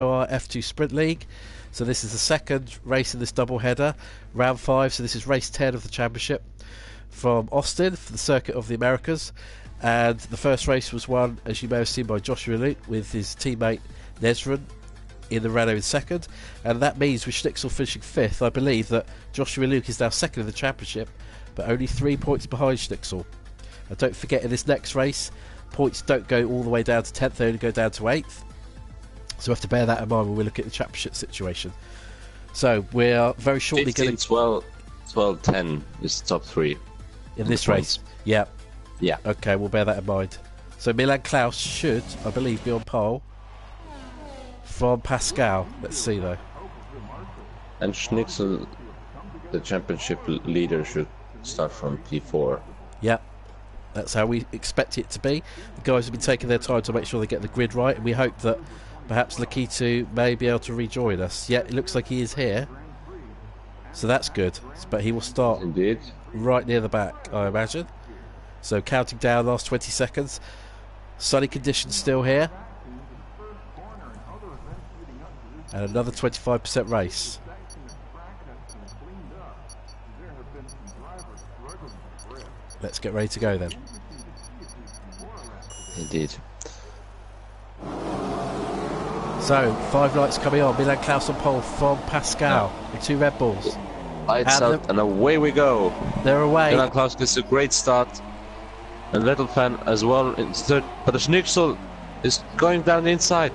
AOR F2 Sprint League. So this is the second race in this double header, round 5. So this is race 10 of the championship from Austin for the Circuit of the Americas. And the first race was won, as you may have seen, by Joshua Luke with his teammate Nesrun in the Renault in second. And that means with Schnitzel finishing 5th, I believe that Joshua Luke is now second in the championship, but only 3 points behind Schnitzel. And don't forget, in this next race, points don't go all the way down to 10th, they only go down to 8th. So we have to bear that in mind when we look at the championship situation. So we are very shortly going to... 12, 10 is the top 3. In this race? Yeah. Yeah. Okay, we'll bear that in mind. So Milan Klaus should, I believe, be on pole from Pascal. Let's see, though. And Schnitzel, the championship leader, should start from P4. Yeah. That's how we expect it to be. The guys have been taking their time to make sure they get the grid right, and we hope that perhaps Lakitu may be able to rejoin us. Yeah, it looks like he is here. So that's good. But he will start Indeed. Right near the back, I imagine. So counting down, last 20 seconds. Sunny conditions still here. And another 25% race. Let's get ready to go then. Indeed. So, 5 lights coming on. Milan Klaus on pole from Pascal. And 2 Red Bulls. Lights out and away we go. They're away. Milan Klaus gets a great start. And Little Fan as well in third. But the Schnitzel is going down the inside.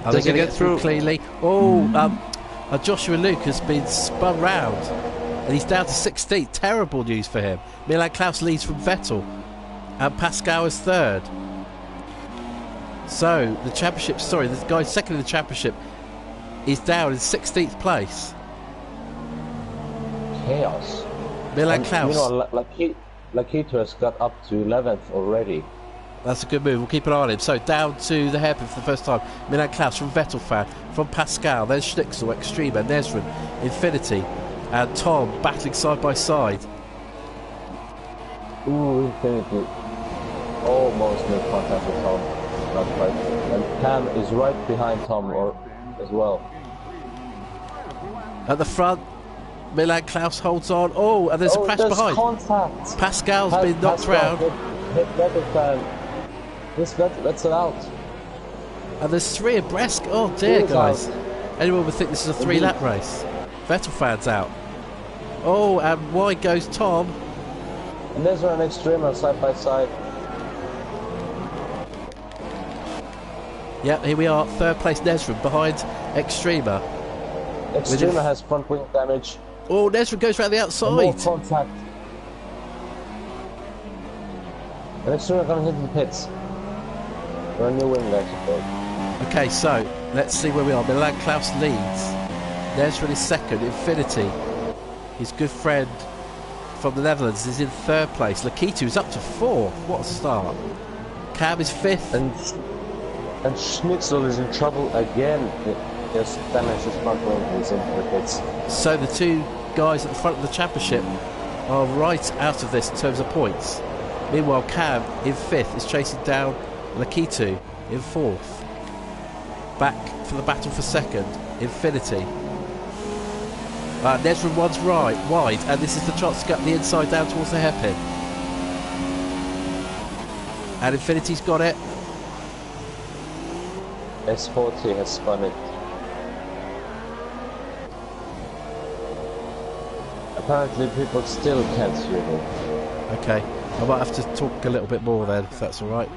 Are they going to get through cleanly? Oh, Joshua Luke has been spun round. And he's down to 16th. Terrible news for him. Milan Klaus leads from Vettel. And Pascal is 3rd. So, the championship, sorry, the guy second in the championship is down in 16th place. Chaos. Milan Klaus. You know, Lakitu has got up to 11th already. That's a good move. We'll keep an eye on him. So, down to the hairpin for the first time. Milan Klaus from Vettel fan, from Pascal, then Schnitzel, Extrema, Nesrun, Infinity, and Tom battling side by side. Ooh, Infinity. Almost no contact with Tom. Not quite. And Cam is right behind Tom as well. At the front, Milan Klaus holds on. Oh, and there's a crash behind. Contact. Pascal's been knocked round. Hit Vettel fan. This Vettel out. And there's 3 abreast. Oh dear, guys. Anyone would think this is a 3-lap race. Vettel fan's out. Oh, and wide goes Tom. And there's an Extrema side by side. Yep, here we are, 3rd place Nesrun behind Extrema. Extrema has front wing damage. Oh, Nesrun goes around the outside. More contact. And Extrema gonna hit the pits. For a new wing, I suppose. Okay, so let's see where we are. Milan Klaus leads. Nesrun is 2nd. Infinity, his good friend from the Netherlands, is in 3rd place. Lakitu is up to 4th. What a start. Cam is 5th. And Schnitzel is in trouble again. Just damage his front wing. He's into the pits. So the 2 guys at the front of the championship are right out of this in terms of points. Meanwhile, Cam in 5th is chasing down Lakitu in 4th. Back for the battle for 2nd, Infinity. Nesrun one's wide, and this is the chance to get the inside down towards the hairpin. And Infinity's got it. S40 has spun it. Apparently people still can't hear me. Okay, I might have to talk a little bit more then, if that's alright.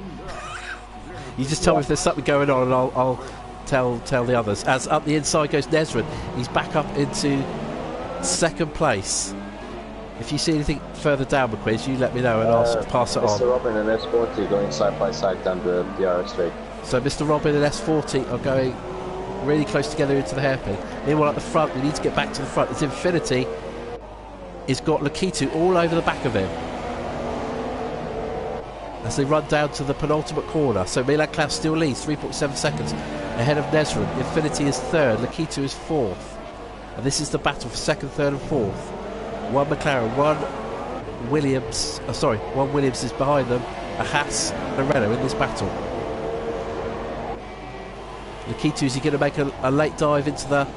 You just tell me if there's something going on and I'll tell the others. As up the inside goes Nesrun, he's back up into 2nd place. If you see anything further down, McQuiz, you let me know and I'll pass it on. Mr. Robin and S40 going side by side down the RS straight. So Mr. Robin and S40 are going really close together into the hairpin. Meanwhile at the front, we need to get back to the front. It's Infinity. He's got Lakitu all over the back of him as they run down to the penultimate corner. So Milan Klaus still leads 3.7 seconds ahead of Nesrun. Infinity is 3rd, Lakitu is 4th. And this is the battle for 2nd, 3rd and 4th. One McLaren, one Williams is behind them, a Haas and a Renault in this battle. Lakitu, is he going to make a late dive into the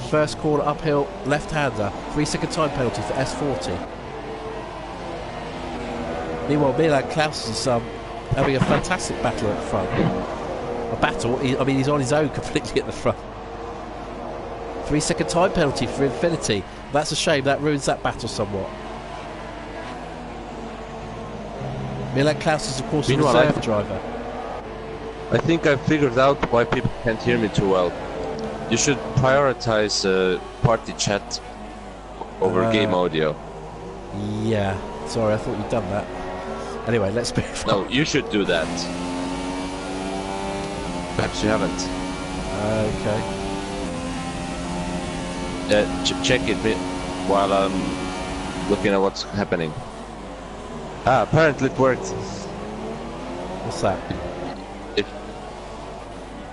first corner uphill left-hander? 3-second time penalty for S40. Meanwhile, Milan Klaus is having a fantastic battle at the front. A battle, I mean, he's on his own completely at the front. 3-second time penalty for Infinity. That's a shame, that ruins that battle somewhat. Milan Klaus is, of course, a reserve driver. I think I figured out why people can't hear me too well. You should prioritize party chat over game audio. Yeah, sorry, I thought you'd done that. Anyway, let's move on. No, you should do that. Perhaps you haven't. Okay. Check it while I'm looking at what's happening. Ah, apparently it worked. What's that?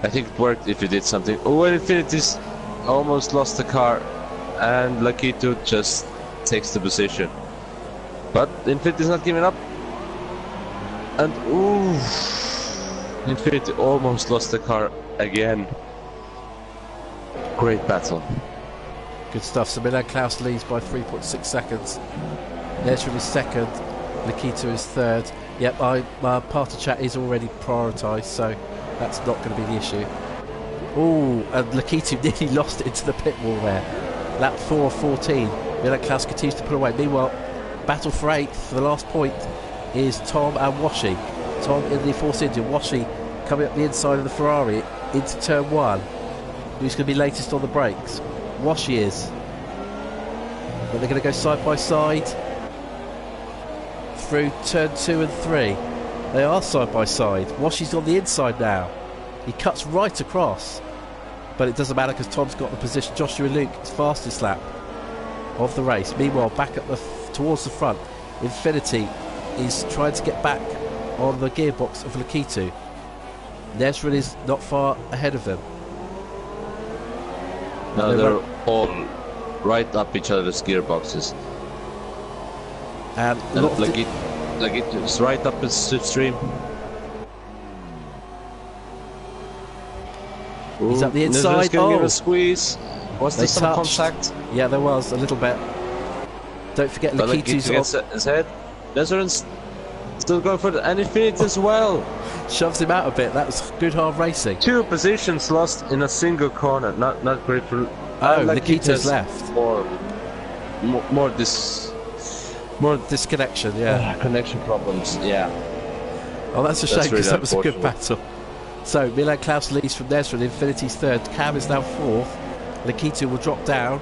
I think it worked if you did something. Oh, well, Infinity's almost lost the car, and Lakitu just takes the position. But Infinity's not giving up. And ooh, Infinity almost lost the car again. Great battle. Good stuff. So Milan Klaus leads by 3.6 seconds. Nesrin is second. Lakitu is third. Yep, my party chat is already prioritised, so that's not going to be the issue. Ooh, and Lakitu nearly lost it into the pit wall there. Lap 4 of 14. Milan Klaus continues to pull away. Meanwhile, battle for 8th for the last point is Tom and Washi. Tom in the Force India. Washi coming up the inside of the Ferrari into turn 1. Who's going to be latest on the brakes? Washi is. But they're going to go side by side through turn 2 and 3. They are side by side. Washi's on the inside now. He cuts right across. But it doesn't matter because Tom's got the position. Joshua Luke's fastest lap of the race. Meanwhile, back at towards the front, Infinity is trying to get back on the gearbox of Lakitu. Nesrin is not far ahead of them. No, they're all right up each other's gearboxes. And Lakitu's right up his slipstream. He's at the inside. Give a squeeze. Was there some contact? Yeah, there was a little bit. Don't forget Lakitu's his head. Nesrin's still going for it, and Infinity as well. Shoves him out a bit. That was good hard racing. 2 positions lost in a single corner. Not great for. Lakitu's left. More disconnection. Yeah. Connection problems. Yeah. Oh, that's a shame because really that was a good battle. So Milan Klaus leads from Nesrin. Infinity's third. Cam is now fourth. Lakitu will drop down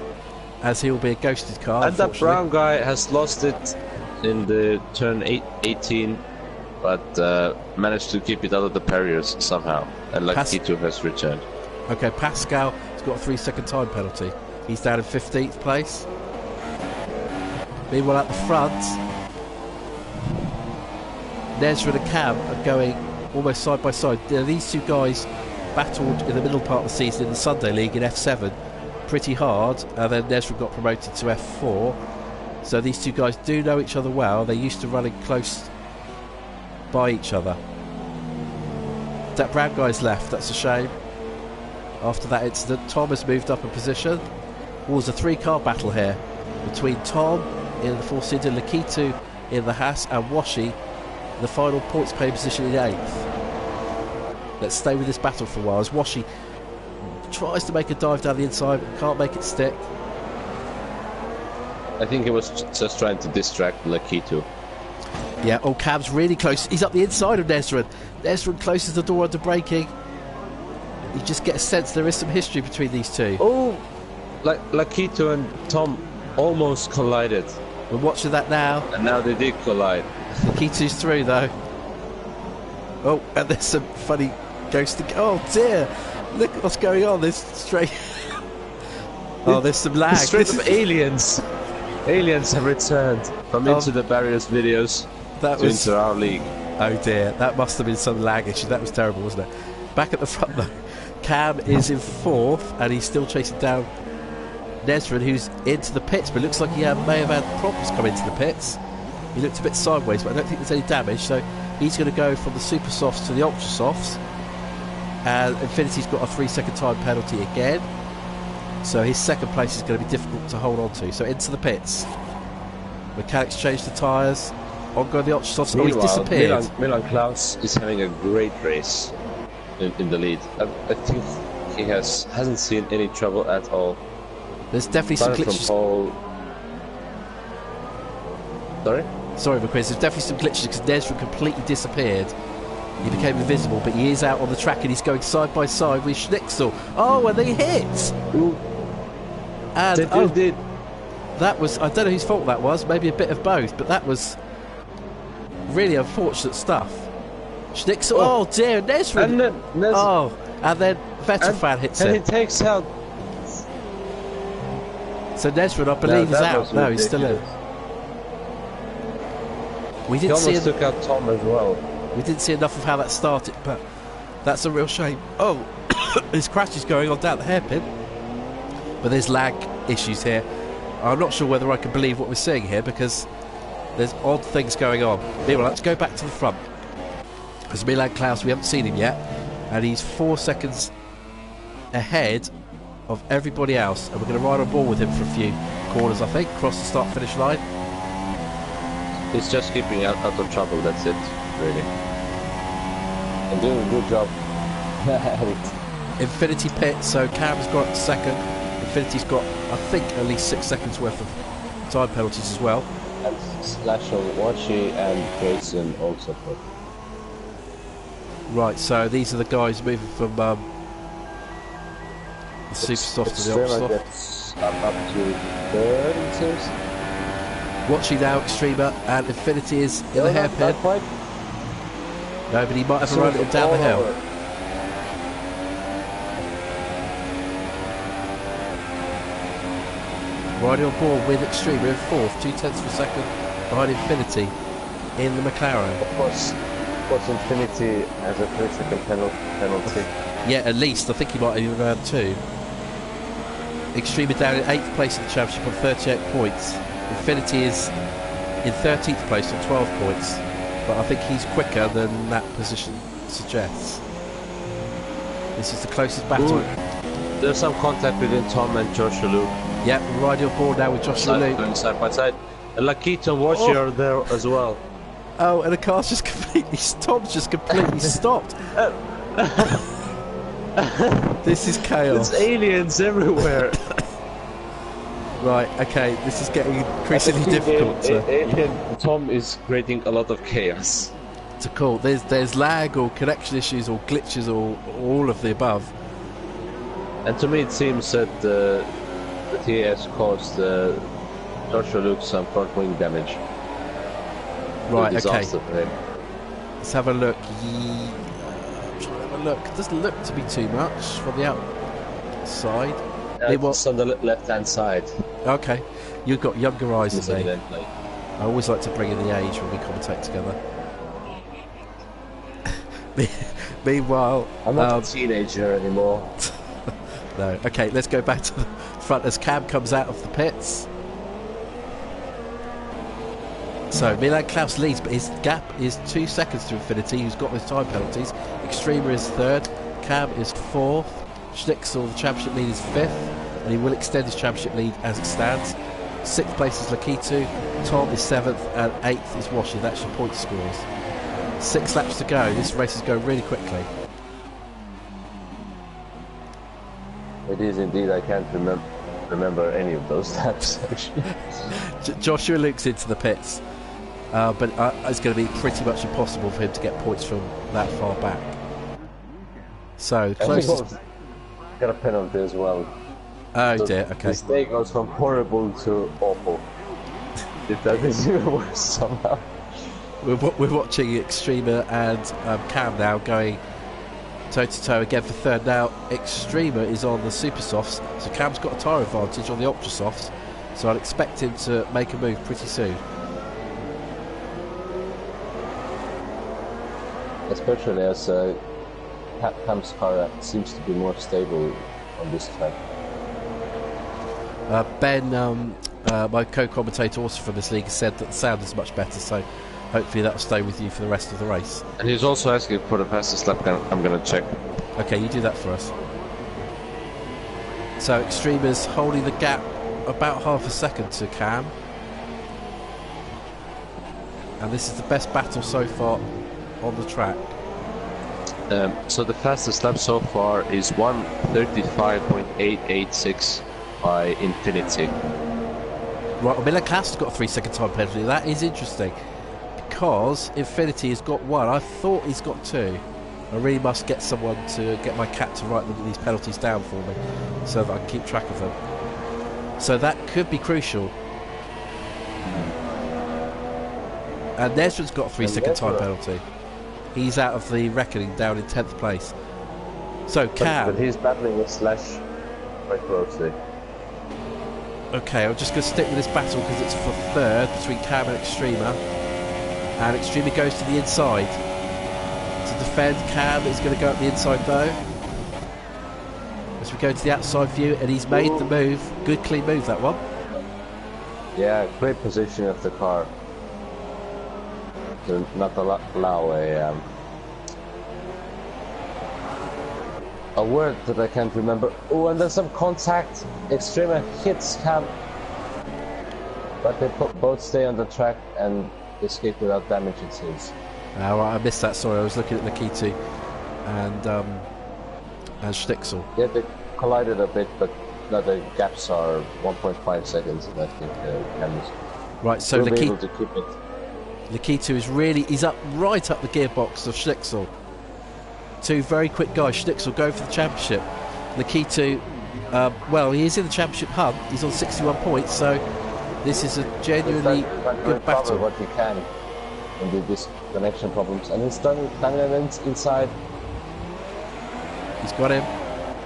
as he will be a ghosted car. And that brown guy has lost it in the turn 18, but managed to keep it out of the barriers somehow. And Lakitu has returned. Okay, Pascal has got a 3-second time penalty. He's down in 15th place. Meanwhile, at the front, Nesrin and Cam are going almost side by side. These two guys battled in the middle part of the season in the Sunday League in F7 pretty hard, and then Nesrin got promoted to F4. So these two guys do know each other well. They're used to running close by each other. That brown guy's left, that's a shame. After that incident, Tom has moved up a position. Well, there's a 3-car battle here between Tom in the Force India, Lakitu in the Haas, and Washi in the final points pay position in 8th. Let's stay with this battle for a while as Washi tries to make a dive down the inside but can't make it stick. I think he was just trying to distract Lakitu. Yeah, Cam's really close. He's up the inside of Nesrin. Nesrin closes the door under braking. You just get a sense there is some history between these two. Oh, Lakitu and Tom almost collided. We're watching that now. And now they did collide. Lakitu's through though. Oh, and there's some funny ghosting. Oh dear, look at what's going on. There's straight. Oh, there's some lag. Straight up aliens. Aliens have returned from Into the Barriers videos into our league. Oh dear, that must have been some lag issue. That was terrible, wasn't it? Back at the front though, Cam is in 4th and he's still chasing down Nesrin, who's into the pits, but it looks like he may have had problems come into the pits. He looked a bit sideways, but I don't think there's any damage, so he's going to go from the super softs to the ultra softs, And Infinity's got a 3-second time penalty again. So his second place is going to be difficult to hold on to. So into the pits. Mechanics change the tyres. On go the Ultrasofts. Oh, he's disappeared. Milan Klaus is having a great race in the lead. I think he hasn't seen any trouble at all. There's definitely some glitches. Sorry, McQueen. There's definitely some glitches because Nesra completely disappeared. He became invisible, but he is out on the track and he's going side by side with Schnitzel. Oh, and they hit! Ooh. And They did. That was, I don't know whose fault that was, maybe a bit of both, but that was really unfortunate stuff. Schnitzel, oh dear, Nesra! And then oh, and then Vettelfan hits him. And he takes out. So Nesra, I believe, is out. No, he's still in. We didn't see took out Tom as well. We didn't see enough of how that started, but that's a real shame. Oh, his crash is going on down the hairpin. But there's lag issues here. I'm not sure whether I can believe what we're seeing here because there's odd things going on. Meanwhile, let's go back to the front. Because Milan Klaus, we haven't seen him yet, and he's 4 seconds ahead of everybody else. And we're going to ride on board with him for a few corners, I think, across the start-finish line. He's just keeping out of trouble, that's it, really. And doing a good job. Infinity pit, so Cam's got second. Infinity's got, I think, at least 6 seconds worth of time penalties as well. And Slashel, Wachi and Grayson also put. Right, so these are the guys moving from the Supersoft to the Ultrasoft. Gets up to third, it seems. Watching now, Extremer, and Infinity is in the hairpin. No, but he might have run it down the hill. Riding on board with Extremer in fourth, 0.2 of a second behind Infinity in the McLaren. Of course Infinity has a 3-second penalty. Yeah, at least. I think he might have even earned 2. Extremer down in 8th place in the championship on 38 points. Infinity is in 13th place on 12 points, but I think he's quicker than that position suggests. This is the closest battle. There's some contact between Tom and Joshua Luke. Yep, we're riding on board now with Joshua Luke. Going side by side. And Lakito and Wachi are there as well. Oh, and the car's just completely Tom's just completely stopped. This is chaos. There's aliens everywhere. Right, okay, this is getting increasingly difficult to... Tom is creating a lot of chaos. To call. There's lag or connection issues or glitches or all of the above. And to me it seems that he has caused Joshua Luke some front wing damage. Right, okay. For him. Let's have a look. Try to have a look. It doesn't look to be too much from the outside. It's on the left-hand side. Okay, you've got younger eyes than me. I always like to bring in the age when we commentate together. Meanwhile, I'm not a teenager anymore. No. Okay, let's go back to the front as Cam comes out of the pits. So Milan Klaus leads, but his gap is 2 seconds to Infinity, who's got those time penalties. Extremer is third, Cam is fourth. Schnitzel, the championship lead, is 5th, and he will extend his championship lead as it stands. 6th place is Lakitu, Tom is 7th, and 8th is Washi. That's your point scores. 6 laps to go. This race is going really quickly. It is indeed. I can't remember any of those laps actually. Joshua Luke's into the pits, but it's going to be pretty much impossible for him to get points from that far back. So closest. Got a penalty as well. Oh dear, okay. This day goes from horrible to awful. If that is even worse somehow. We're watching Extremer and Cam now going toe-to-toe again for third. Now, Extremer is on the Supersofts, so Cam's got a tyre advantage on the Ultrasofts, so I'd expect him to make a move pretty soon. Especially as Cam's car seems to be more stable on this track. Ben, my co-commentator also from this league, has said that the sound is much better, so hopefully that will stay with you for the rest of the race. And he's also asking for the fastest lap. I'm going to check. Okay, you do that for us. So Extreme is holding the gap about half a second to Cam. And this is the best battle so far on the track. So the fastest lap so far is 1:35.886 by Infinity. Right, Miller Class has got a 3-second time penalty. That is interesting because Infinity has got one. I thought he's got two. I really must get someone to get my cat to write these penalties down for me so that I can keep track of them. So that could be crucial. And Nesrin's got a 3-second time penalty. He's out of the reckoning, down in 10th place. So Cam. But he's battling with Slash quite closely. Okay, I'm just going to stick with this battle because it's for third between Cam and Extrema. And Extrema goes to the inside. To defend, Cam is going to go up the inside though. As we go to the outside view, and he's made the move. Good clean move, that one. Yeah, great position of the car. To not allow a word that I can't remember. Oh, and there's some contact. Extrema hits Cam. But they both stay on the track and escape without damage, it seems. Right, I missed that, sorry, I was looking at Lakitu and Stixel. Yeah, they collided a bit, but now the gaps are 1.5 seconds, and I think Cam is right, so will be able to keep it. Lakitu is he's up right up the gearbox of Stixel. Two very quick guys. Stixel going for the championship. Lakitu, well, he is in the championship hunt. He's on 61 points, so this is a genuinely good battle. What he can and with these connection problems, and he's done inside. He's got him.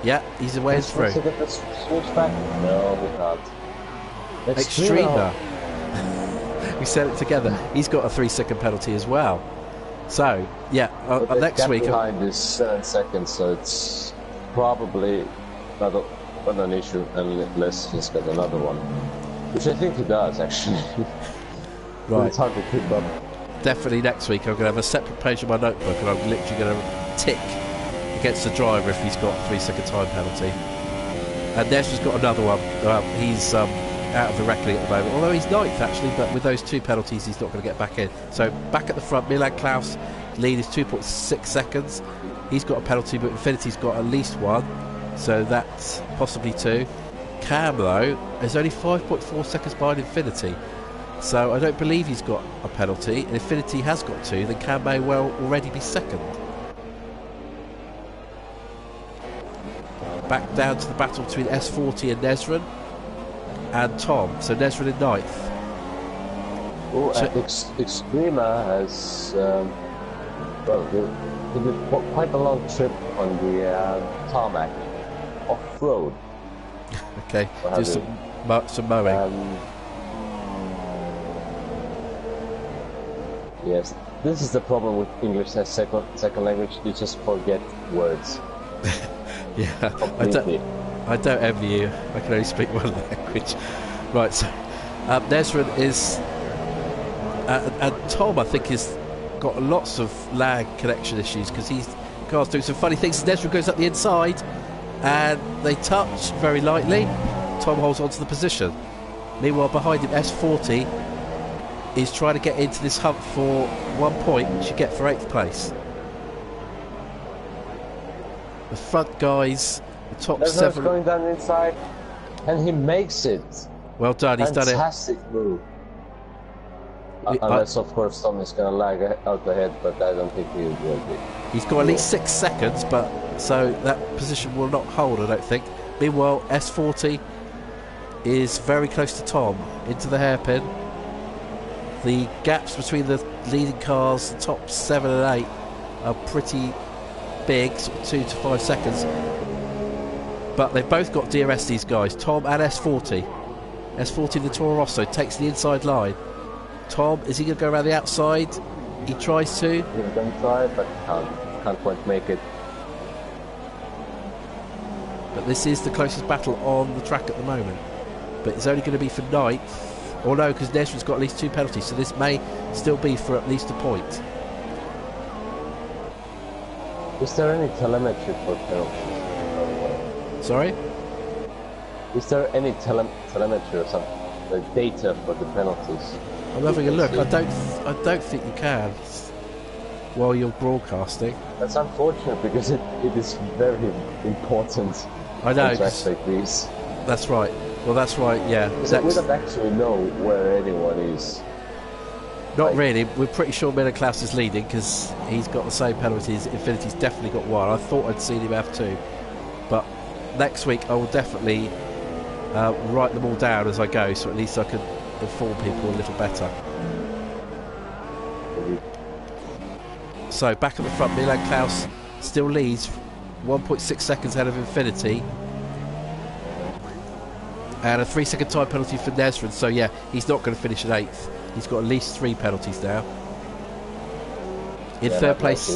Yeah, he's away and through. Get the switch back. No, we can't. Extrema. We said it together. He's got a 3-second penalty as well. So, yeah, next week. Behind is 7 seconds, so it's probably not an issue unless he's got another one, which I think he does actually. Right. It's hard to keep up. Definitely next week I'm going to have a separate page of my notebook and I'm literally going to tick against the driver if he's got a 3-second time penalty. And Nesra's got another one. He's out of the reckoning at the moment, although he's 9th actually, but with those 2 penalties he's not going to get back in. So back at the front, Milan Klaus lead is 2.6 seconds. He's got a penalty, but Infinity's got at least one, so that's possibly 2. Cam though is only 5.4 seconds behind Infinity, so I don't believe he's got a penalty, and Infinity has got 2, then Cam may well already be second. Back down to the battle between S40 and Nesrin and Tom, so Nesrin in 9th. Oh, so Extrema has well, they did quite a long trip on the tarmac off-road. Okay, do some mowing. Yes, this is the problem with English as second language. You just forget words. Yeah, I don't envy you. I can only speak one language. Right, so Nesrin is, and Tom I think has got lots of lag connection issues because car's doing some funny things. Nesrin goes up the inside and they touch very lightly. Tom holds on to the position. Meanwhile behind him S40 is trying to get into this hunt for 1 point, which you get for 8th place. The front guys, the top Nesrin's 7 going down inside and he makes it. Well done, he's done it. Fantastic move. Unless of course Tom is going to lag out ahead, but I don't think he will be. He's got at least 6 seconds, but so that position will not hold, I don't think. Meanwhile, S40 is very close to Tom, into the hairpin. The gaps between the leading cars, the top 7 and 8, are pretty big, sort of 2 to 5 seconds. But they've both got DRS, these guys, Tom and S40. S40 in the Toro Rosso takes the inside line. Tom, is he going to go around the outside? He tries to. He's going to try, but can't quite make it. But this is the closest battle on the track at the moment. But it's only going to be for 9th. Or no, because Nesrin's got at least 2 penalties, so this may still be for at least a point. Is there any telemetry for penalties, by the way? Sorry? Is there any telemetry or something, like data for the penalties? I'm having a look. I don't think you can while you're broadcasting. That's unfortunate because it is very important. I know. On tracks like these. That's right. Well, that's right. Yeah. We don't actually know where anyone is. Not really. We're pretty sure Miller Klaus is leading because he's got the same penalties. Infinity's definitely got one. I thought I'd seen him have two, but next week I will definitely write them all down as I go, so at least I can inform people a little better. So back at the front, Milan Klaus still leads 1.6 seconds ahead of Infinity, and a 3-second time penalty for Nesrin. So yeah, he's not going to finish at 8th. He's got at least 3 penalties now. In third place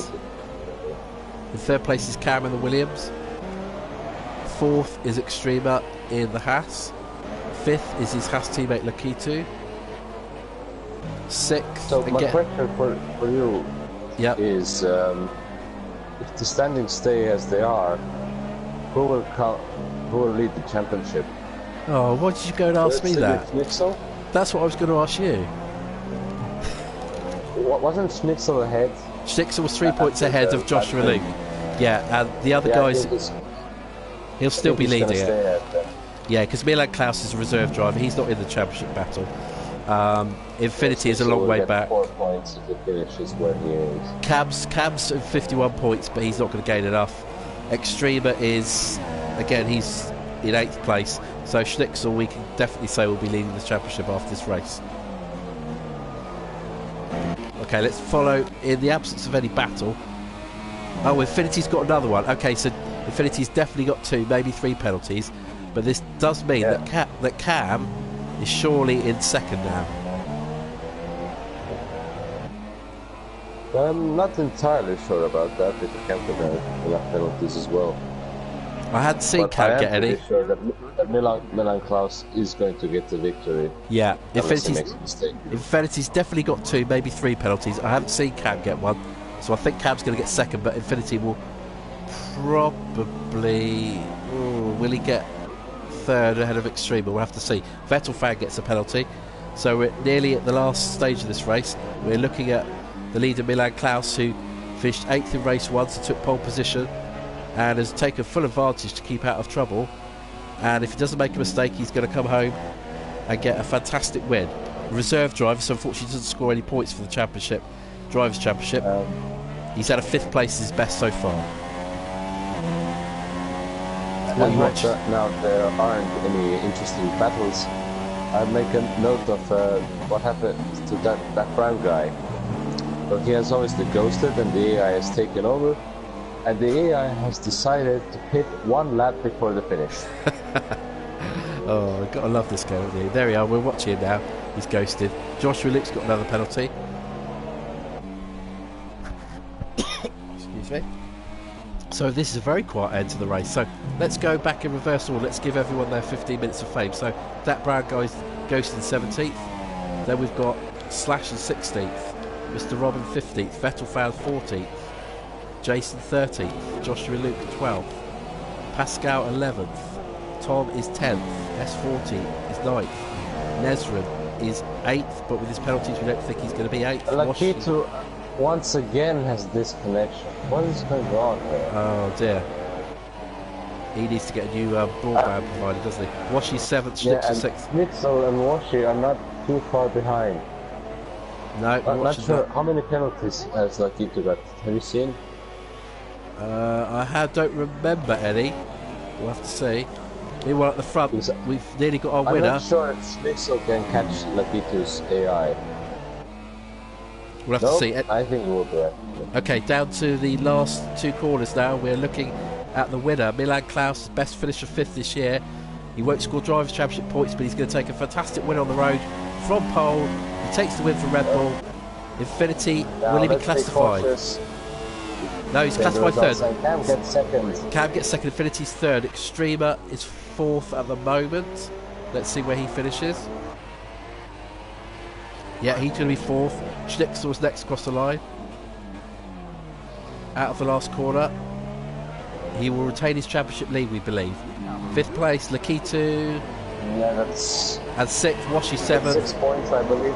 is Cameron the Williams. 4th is Extrema in the Haas. 5th is his Haas teammate Lakitu. 6th. So my question for you is, if the standings stay as they are, who will lead the championship? Oh, why did you go and ask me that? Schnitzel? That's what I was going to ask you. Wasn't Schnitzel ahead? Schnitzel was 3 points ahead of Joshua Luke. Yeah, and the other guys, he'll still be leading it. Yeah, because Milan Klaus is a reserve driver. He's not in the championship battle. Infinity is a long way back. 4 points if the finish is where he is. Cabs at 51 points, but he's not going to gain enough. Extrema is, again, he's in 8th place. So Schnitzel, we can definitely say, will be leading the championship after this race. Okay, let's follow in the absence of any battle. Oh, Infinity's got another one. Okay, so Infinity's definitely got 2, maybe 3 penalties. But this does mean that Cam is surely in 2nd now. I'm not entirely sure about that, if you count enough penalties as well. I hadn't seen Cam get any. I'm pretty sure that Milan Klaus is going to get the victory. Yeah, Infinity's definitely got 2, maybe 3 penalties. I haven't seen Cam get one, so I think Cam's going to get 2nd, but Infinity will probably... will he get 3rd ahead of Extrema? We'll have to see. Vettel fan gets a penalty, so we're nearly at the last stage of this race. We're looking at the leader Milan Klaus, who finished 8th in race 1, so took pole position and has taken full advantage to keep out of trouble. And if he doesn't make a mistake, he's going to come home and get a fantastic win. Reserve driver, so unfortunately doesn't score any points for the championship, Drivers' Championship. He's had a 5th place, his best so far. What you watch? Now there aren't any interesting battles. I make a note of what happened to that brown guy. So he has obviously ghosted, and the AI has taken over. And the AI has decided to pit 1 lap before the finish. Oh, I've got to love this game, haven't you? There we are, we're watching him now. He's ghosted. Joshua Luke's got another penalty. Excuse me. So this is a very quiet end to the race. So let's go back in reverse order. Let's give everyone their 15 minutes of fame. So that brown guy's ghosted 17th. Then we've got Slash in 16th. Mr. Robin 15th. Vettel found 14th. Jason 13th, Joshua Luke 12th, Pascal 11th, Tom is 10th, S40 is 9th, Nesrin is 8th, but with his penalties we don't think he's going to be 8th. Lakitu once again has disconnection. What is going on there? Oh dear. He needs to get a new broadband provider, doesn't he? Washi's 7th, Schnitzel 6th. Schnitzel and Washi are not too far behind. No, I'm not sure how many penalties has Lakitu got. Have you seen? I don't remember any. We'll have to see. Meanwhile, at the front, we've nearly got our winner. I'm not sure if Schnitzel can catch Lakitu's AI. We'll have to see. I think we'll do it. Okay, down to the last 2 corners now. We're looking at the winner. Milan Klaus, best finisher 5th this year. He won't score Drivers' Championship points, but he's going to take a fantastic win on the road from pole. He takes the win from Red Bull. Infinity, will he be classified? No, he's classified 3rd. Cam gets 2nd. Cam gets 2nd, Infinity's 3rd. Extrema is 4th at the moment. Let's see where he finishes. Yeah, he's going to be 4th. Schnitzel's next across the line. out of the last corner. He will retain his championship lead, we believe. 5th place, Lakitu. Yeah, that's... And 6th, Washi 7th. 6 points, I believe.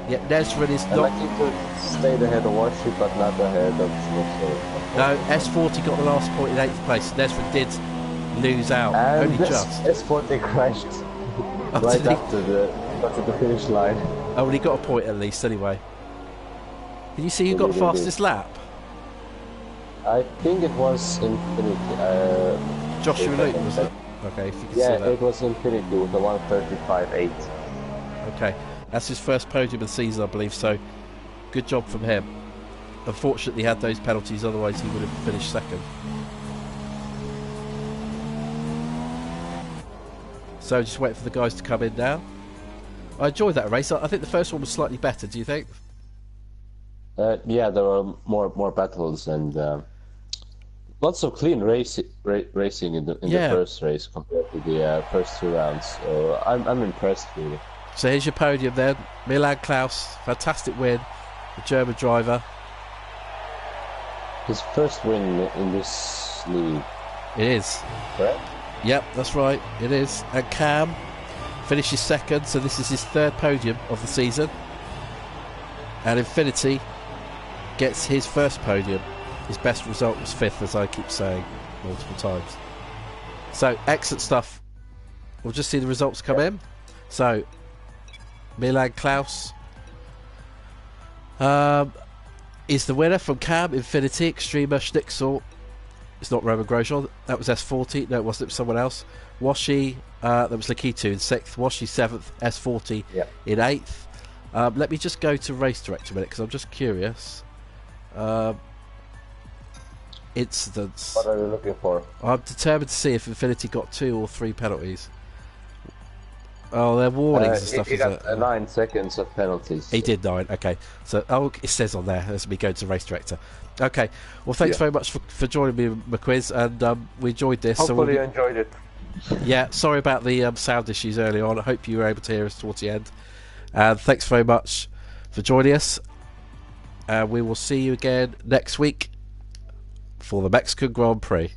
Yeah, Nesrin is And not... Lakitu stayed ahead of Washi, but not ahead of Smith. No, S40 got the last point in 8th place. Nesrin did lose out, And only just. S40 crashed Oh, right did he? after the finish line. Oh, well, he got a point at least, anyway. Can you see who got the fastest lap? I think it was Infinity. Joshua Luton, was it? Okay, if you can see Yeah, that. it was Infinity with the 135.8. Okay, that's his first podium of the season, I believe, so good job from him. Unfortunately, he had those penalties, otherwise he would have finished second. So just wait for the guys to come in now. I enjoyed that race. I think the first one was slightly better, do you think? Yeah, there were more battles and lots of clean racing in the first race compared to the first 2 rounds. So I'm impressed, really. So here's your podium then. Milan Klaus, fantastic win. The German driver. His first win in this league. It is. Correct? Yep, that's right. It is. And Cam finishes second, so this is his 3rd podium of the season. And Infinity gets his first podium. His best result was 5th, as I keep saying multiple times. So, excellent stuff. We'll just see the results come in. So, Milan Klaus is the winner from Cam, Infinity, Extreme Schnitzel. It's not Roman Grosjean. That was S40. No, it wasn't. It was someone else. Washi, that was Lakitu in 6th. Washi 7th. S40 in 8th. Let me just go to Race Director a minute because I'm just curious. Incidents. What are you looking for? I'm determined to see if Infinity got 2 or 3 penalties. Oh, they're warnings and stuff, he is it? got 9 seconds of penalties. He did 9, okay. So, it says on there, as we go to Race Director. Okay, well, thanks very much for joining me, McQuiz, and we enjoyed this. Hopefully you enjoyed it. Yeah, sorry about the sound issues early on. I hope you were able to hear us towards the end. And thanks very much for joining us. We will see you again next week for the Mexican Grand Prix.